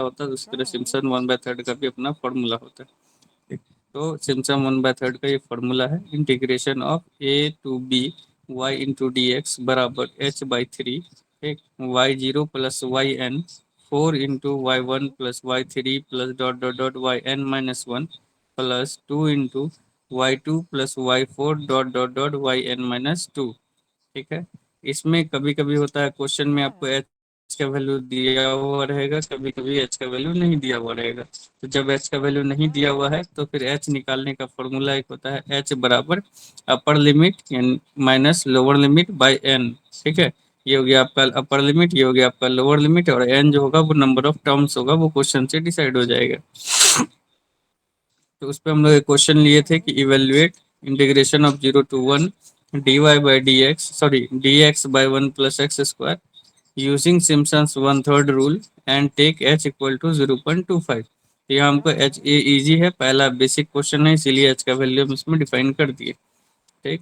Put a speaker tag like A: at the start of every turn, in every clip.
A: होता है, उसी तरह सिम्पसन 1/3 का भी अपना फॉर्मूला होता है। ठीक। तो सिम्पसन 1/3 का ये फॉर्मूला है, integration of a to b y into dx बराबर h/3। ठीक, y0 plus y n 4 into y1 plus y3 plus dot dot dot yn-1 plus 2 into y2 plus y4 dot dot dot yn-2। ठीक है। इसमें कभी कभी होता है question में आपको एच का वैल्यू दिया हुआ रहेगा, कभी कभी एच का वैल्यू नहीं दिया हुआ रहेगा। तो जब एच का वैल्यू नहीं दिया हुआ है तो फिर एच निकालने का फॉर्मूला एक होता है एच बराबर upper limit minus lower limit by n. ठीक है, ये हो गया आपका अपर लिमिट, ये हो गया आपका लोअर लिमिट, और एन जो होगा वो नंबर ऑफ टर्म्स होगा, वो क्वेश्चन से डिसाइड हो जाएगा। तो उस पर हम लोग एक क्वेश्चन लिए थे कि evaluate integration of 0 to 1 dy/dx sorry dx/1 + x² using Simpson's 1/3 rule and take h equal to 0.25। तो यहाँ हमको h ए इजी है, पहला बेसिक क्वेश्चन है, इसीलिए h का वैल्यू हम इसमें डिफाइन कर दिए। ठीक,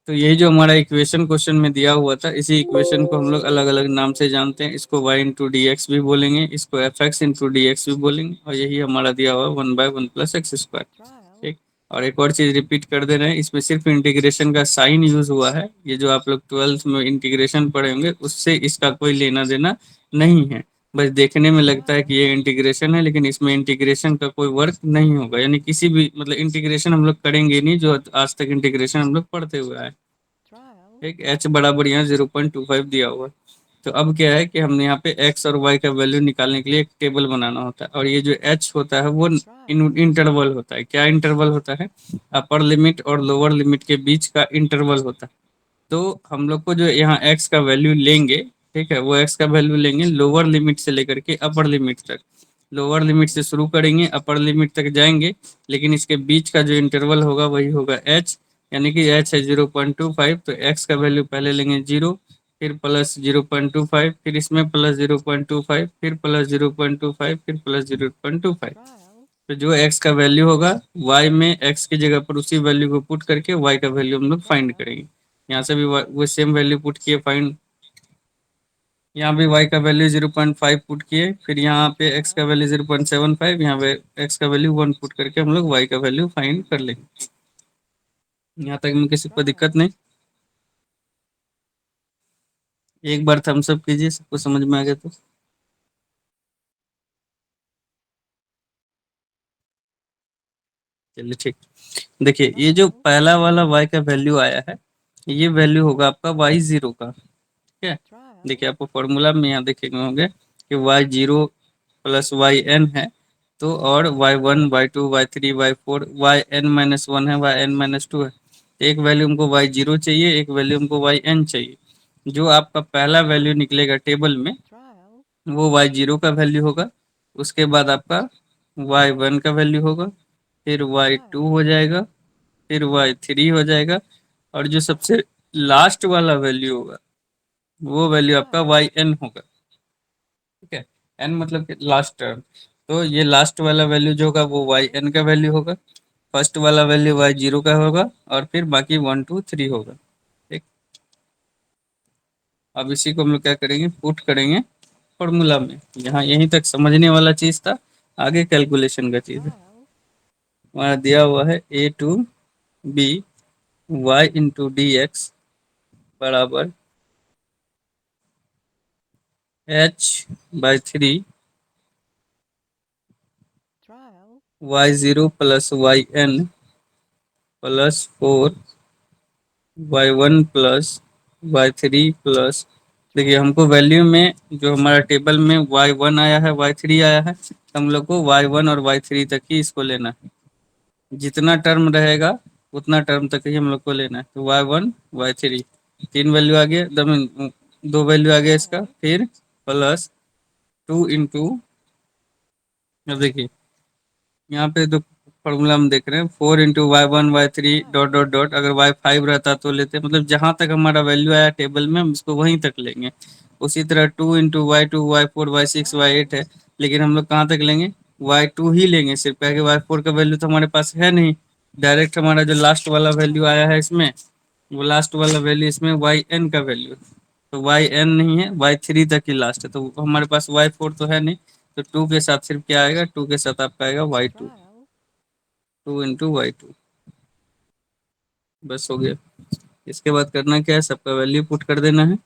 A: तो यही जो हमारा इक्वेशन क्वेश्चन में दिया हुआ था, इसी इक्वेशन को हम लोग अलग अलग नाम से जानते हैं। इसको y/dx भी बोलेंगे, इसको fx/dx भी बोलेंगे, और यही हमारा दिया हुआ 1/1 + x²। ठीक, और एक और चीज रिपीट कर दे रहे हैं, इसमें सिर्फ इंटीग्रेशन का साइन यूज हुआ है। ये जो आप लोग 12th में इंटीग्रेशन पढ़े होंगे उससे इसका कोई लेना देना नहीं है। बस देखने में लगता है कि ये इंटीग्रेशन है, लेकिन इसमें इंटीग्रेशन का कोई वर्क नहीं होगा, यानी किसी भी मतलब इंटीग्रेशन हम लोग करेंगे नहीं जो आज तक इंटीग्रेशन हम लोग पढ़ते हुए आए। एक एच बराबर यहाँ 0.25 दिया हुआ है। तो अब क्या है कि हमने यहाँ पे एक्स और वाई का वैल्यू निकालने के लिए एक टेबल बनाना होता है, और ये जो एच होता है वो इंटरवल होता है। क्या इंटरवल होता है? अपर लिमिट और लोअर लिमिट के बीच का इंटरवल होता है। तो हम लोग को जो यहाँ एक्स का वैल्यू लेंगे, ठीक है, वो एक्स का वैल्यू लेंगे लोअर लिमिट से लेकर के अपर लिमिट तक। लोअर लिमिट से शुरू करेंगे, अपर लिमिट तक जाएंगे, लेकिन इसके बीच का जो इंटरवल होगा वही होगा एच, यानी कि एच है 0.25। तो एक्स का वैल्यू पहले लेंगे 0, फिर प्लस 0.25, फिर इसमें प्लस 0.25, फिर प्लस 0.25, फिर प्लस 0.25। तो जो एक्स का वैल्यू होगा वाई में एक्स की जगह पर उसी वैल्यू को पुट करके वाई का वैल्यू हम लोग फाइंड करेंगे। यहाँ से भी वो सेम वैल्यू पुट किए फाइंड, यहाँ भी y का वैल्यू 0.5 पुट किए, फिर यहाँ पे x का वैल्यू 0.75, यहाँ पे x का वैल्यू 1 पुट करके हम लोग y का वैल्यू फाइंड कर लेंगे। यहाँ तक में किसी को दिक्कत नहीं? एक बार थम्स अप कीजिए, सबको समझ में आ गया तो। चलिए ठीक, देखिए ये जो पहला वाला y का वैल्यू आया है, ये वैल्यू होगा आपका y0 का। ठीक है, देखिए आपको फॉर्मूला में यहाँ देखेंगे होंगे कि y0 प्लस वाई एन है, तो और y1 y2 y3 y4 yn-1 है, yn-2 है। एक वैल्यू हमको y0 चाहिए, एक वैल्यू हमको yn चाहिए। जो आपका पहला वैल्यू निकलेगा टेबल में वो y0 का वैल्यू होगा, उसके बाद आपका y1 का वैल्यू होगा, फिर y2 हो जाएगा, फिर y3 हो जाएगा, और जो सबसे लास्ट वाला वैल्यू होगा वो वैल्यू आपका yn होगा। ठीक है, n मतलब कि लास्ट टर्म। तो ये लास्ट वाला वैल्यू जो होगा वो yn का वैल्यू होगा, फर्स्ट वाला वैल्यू y0 का होगा, और फिर बाकी 1 2 3 होगा। ठीक, अब इसी को हम लोग क्या करेंगे, पुट करेंगे फॉर्मूला में। यहाँ यहीं तक समझने वाला चीज था, आगे कैलकुलेशन का चीज है। वहाँ दिया हुआ है a to b y/dx बराबर h/3 y0 plus yn plus 4 y1 plus y3 plus, देखिए हमको वैल्यू में जो हमारा टेबल में y1 आया है y3 आया है, तो हम लोग को y1 और y3 तक ही इसको लेना है। जितना टर्म रहेगा उतना टर्म तक ही हम लोग को लेना है। तो y1 y3 तीन वैल्यू आ गया, दो वैल्यू आ गया इसका, फिर प्लस 2 इंटू, अब देखिए यहाँ पे तो फॉर्मूला हम देख रहे हैं 4 into y1 y3 dot dot dot, अगर y5 रहता तो लेते, मतलब जहाँ तक हमारा वैल्यू आया टेबल में हम इसको वहीं तक लेंगे। उसी तरह 2 into y2 y4 y6 y8 है, लेकिन हम लोग कहाँ तक लेंगे, y2 ही लेंगे सिर्फ, क्या y4 का वैल्यू तो हमारे पास है नहीं। डायरेक्ट हमारा जो लास्ट वाला वैल्यू आया है इसमें, वो लास्ट वाला वैल्यू इसमें yn का वैल्यू, तो वाई एन नहीं है, वाई थ्री तक ही लास्ट है, तो हमारे पास वाई फोर तो है नहीं, तो टू के साथ सिर्फ क्या आएगा, टू के साथ आपका आएगा y two, two into y two, बस हो गया। इसके बाद करना क्या है, सबका वैल्यू पुट कर देना है,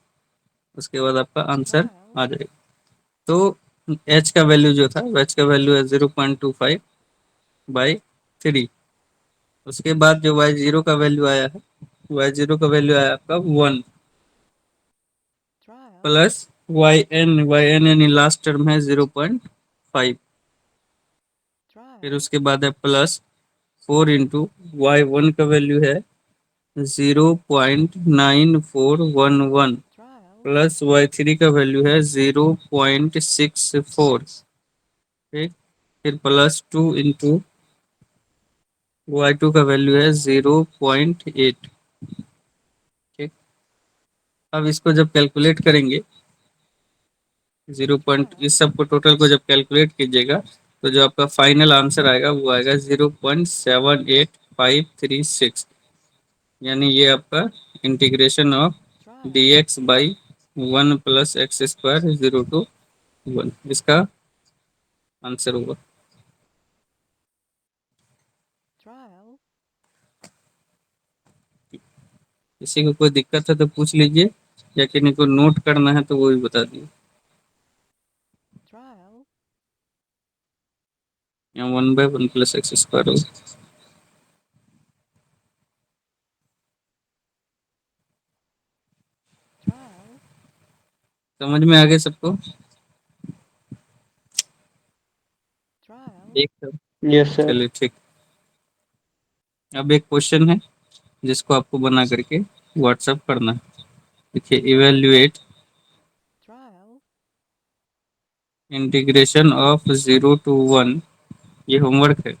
A: उसके बाद आपका आंसर आ जाएगा। तो एच का वैल्यू जो था, एच का वैल्यू है 0.25/3। उसके बाद जो वाई जीरो का वैल्यू आया है, वाई जीरो का वैल्यू आया आपका 1 प्लस वाई एन यानी लास्ट टर्म है 0.5, फिर उसके बाद है प्लस 4 इंटू वाई वन का वैल्यू है 0.9411 प्लस वाई थ्री का वैल्यू है 0.64, ठीक, फिर प्लस 2 इंटू वाई टू का वैल्यू है 0.8, ठीक। अब इसको जब कैलकुलेट करेंगे, 0. इस सब को टोटल को जब कैलकुलेट कीजिएगा, तो जो आपका फाइनल आंसर आएगा वो आएगा 0.78536, यानी ये आपका integration of dx/1 plus x square 0 to 1 इसका आंसर होगा। किसी को कोई दिक्कत है तो पूछ लीजिए, या किसी को नोट करना है तो वो भी बता दिए, या 1/1 प्लस एक्स स्क्वायर होगा। समझ में आ गया सबको? एक तो
B: यस सर।
A: चलिए ठीक। अब एक क्वेश्चन है जिसको आपको बना करके व्हाट्सएप करना है। देखिए, इवेल्युएट इंटीग्रेशन ऑफ 0 to 1, ये होमवर्क है।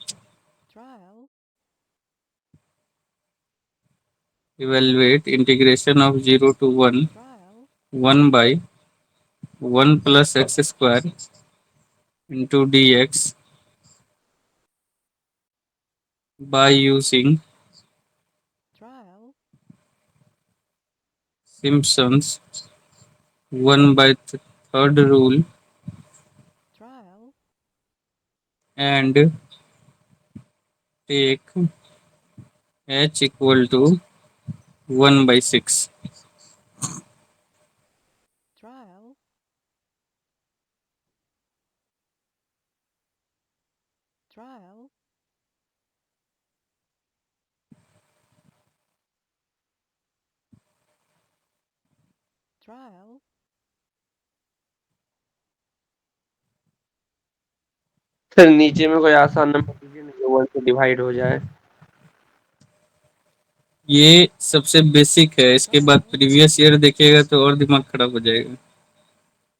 A: Evaluate integration of 0 to 1 1/1 plus x square into dx by using Simpson's 1/3 rule and take h equal to 1/6।
B: Sir नीचे में कोई आसान नंबर दीजिए नहीं तो 1 से डिवाइड हो जाए।
A: ये सबसे बेसिक है, इसके बाद प्रीवियस ईयर देखिएगा तो और दिमाग खराब हो जाएगा।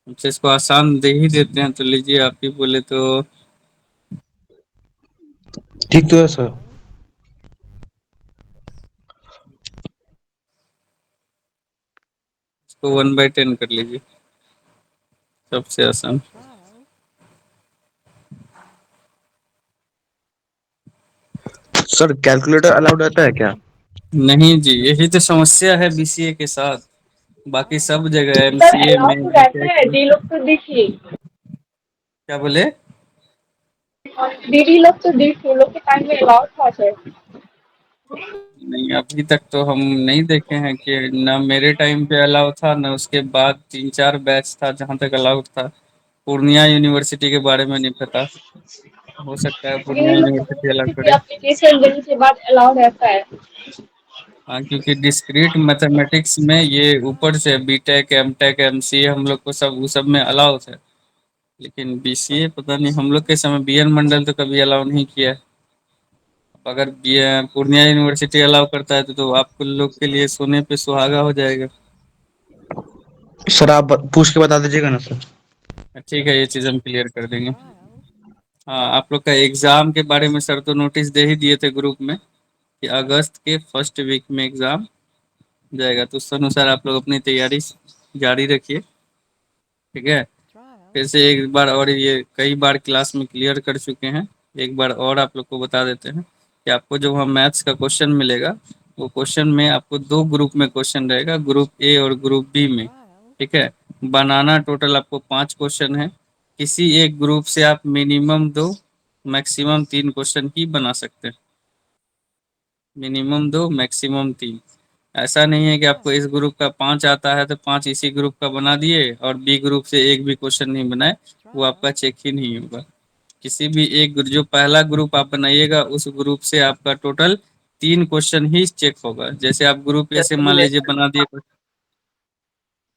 A: अच्छा, इसको आसान दे ही देते हैं, तो लीजिए, आप ही बोले तो
C: ठीक तो है सर।
A: इसको 1/10 कर लीजिए, सबसे आसान।
C: सर कैलकुलेटर अलाउड रहता है क्या?
A: नहीं जी, यही तो समस्या है बीसीए के साथ। बाकी सब जगह
D: सर
A: एमसीए
D: अलाउ
A: में
D: तो रहता
A: बीटेक
D: है,
A: में।
D: डी लोग तो देखिए,
A: क्या बोले?
D: दीदी लोग तो देखिए, लोग के टाइम में अलाउ था सर।
A: नहीं, अभी तक तो हम नहीं देखे हैं कि ना मेरे टाइम पे अलाउ था, ना उसके बाद 3-4 बैच था जहाँ तक अलाउड था। पूर्णिया यूनिवर्सिटी के बारे में नहीं पता, हो सकता है पूर्णिया
D: दीदी लोग को
A: यूनिवर्सिटी अलाउ
D: यूनिवर्सिटी
A: करे।
D: एप्लीकेशन देने के बाद अलाउ रहता है।
A: हाँ, क्योंकि डिस्क्रीट मैथमेटिक्स में ये ऊपर से बीटेक एमटेक एमसीए हम लोग को सब, वो सब में अलाउ है। लेकिन बीसीए पता नहीं, हम लोग के समय बीएन मंडल तो कभी अलाउ नहीं किया है। अब अगर पूर्णिया यूनिवर्सिटी अलाउ करता है तो आप लोग के लिए सोने पे सुहागा हो जाएगा।
C: सर आप पूछ के बता दीजिएगा ना सर।
A: ठीक है, ये चीज़ हम क्लियर कर देंगे। हाँ, आप लोग का एग्ज़ाम के बारे में सर तो नोटिस दे ही दिए थे ग्रुप में कि अगस्त के फर्स्ट वीक में एग्ज़ाम जाएगा, तो उस अनुसार आप लोग अपनी तैयारी जारी रखिए, ठीक है। फिर से एक बार और, ये कई बार क्लास में क्लियर कर चुके हैं, एक बार और आप लोग को बता देते हैं कि आपको जो वहाँ मैथ्स का क्वेश्चन मिलेगा, वो क्वेश्चन में आपको दो ग्रुप में क्वेश्चन रहेगा, ग्रुप ए और ग्रुप बी में। ठीक है। बनाना टोटल आपको 5 क्वेश्चन है। किसी एक ग्रुप से आप मिनिमम 2 मैक्सिमम 3 क्वेश्चन ही बना सकते हैं। Minimum 2 maximum 3। ऐसा नहीं है कि आपको इस ग्रुप का 5 आता है तो 5 इसी ग्रुप का बना दिए और बी ग्रुप से एक भी क्वेश्चन नहीं बनाए, वो आपका चेक ही नहीं होगा। किसी भी एक जो पहला ग्रुप आप बनाइएगा उस ग्रुप से आपका टोटल 3 क्वेश्चन ही चेक होगा। जैसे आप ग्रुप ऐसे मान लीजिए बना दिए।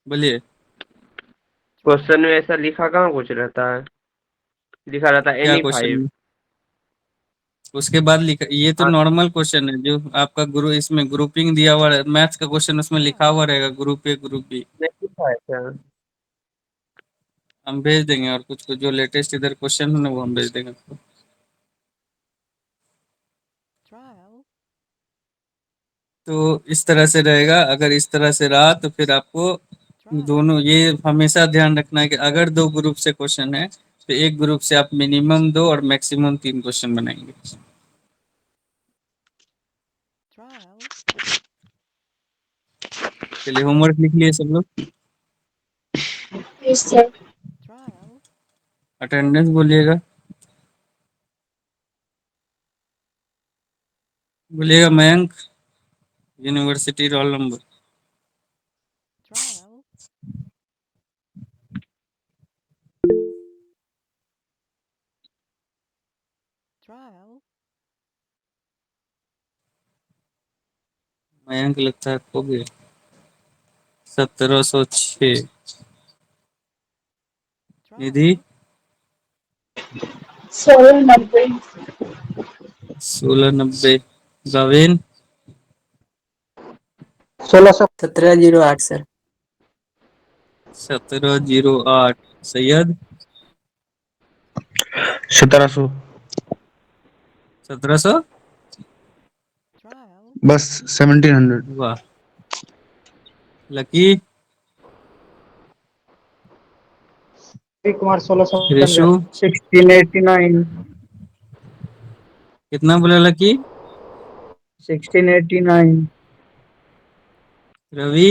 A: बोलिए।
B: क्वेश्चन में ऐसा लिखा कहाँ कुछ रहता है, लिखा रहता है
A: क्या
B: एनी
A: क्वेश्चन
B: 5।
A: है? उसके बाद लिखा, ये तो
B: हाँ,
A: नॉर्मल क्वेश्चन है जो आपका ग्रुप इसमें ग्रुपिंग दिया हुआ है। मैथ्स का क्वेश्चन उसमें लिखा हुआ रहेगा ग्रुप ए ग्रुप बी।
B: नहीं लिखा है क्या?
A: हम भेज देंगे और कुछ कुछ जो लेटेस्ट इधर क्वेश्चन है ना वो हम भेज देंगे आपको। तो इस तरह से रहेगा। अगर इस तरह से रहा तो फिर आपको दोनों ये हमेशा ध्यान रखना है कि अगर 2 ग्रुप से क्वेश्चन है तो एक ग्रुप से आप मिनिमम 2 और मैक्सिमम 3 क्वेश्चन बनाएंगे। चलिए होमवर्क लिख लिए सब लोग।
D: Yes, sir.
A: अटेंडेंस बोलिएगा। बोलिएगा Mayank, university roll number. Mayank लगता है खो गया। 1706। निधि
D: 1690.
A: 1690। Gavin
E: 1708 sir.
A: 1708। सैयद
C: 1700।
A: 1700।
C: बस 1700।
A: वाह। लकी
F: कुमार 1615
A: ऋषु
F: 1689
A: कितना बोला लकी?
F: 1689
A: रवि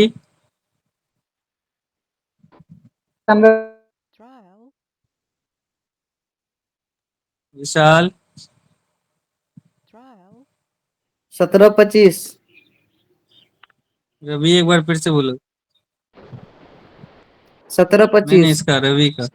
A: विशाल
E: 1725
A: रवि एक बार फिर से बोलो। नहीं
E: 1725
A: इसका रवि का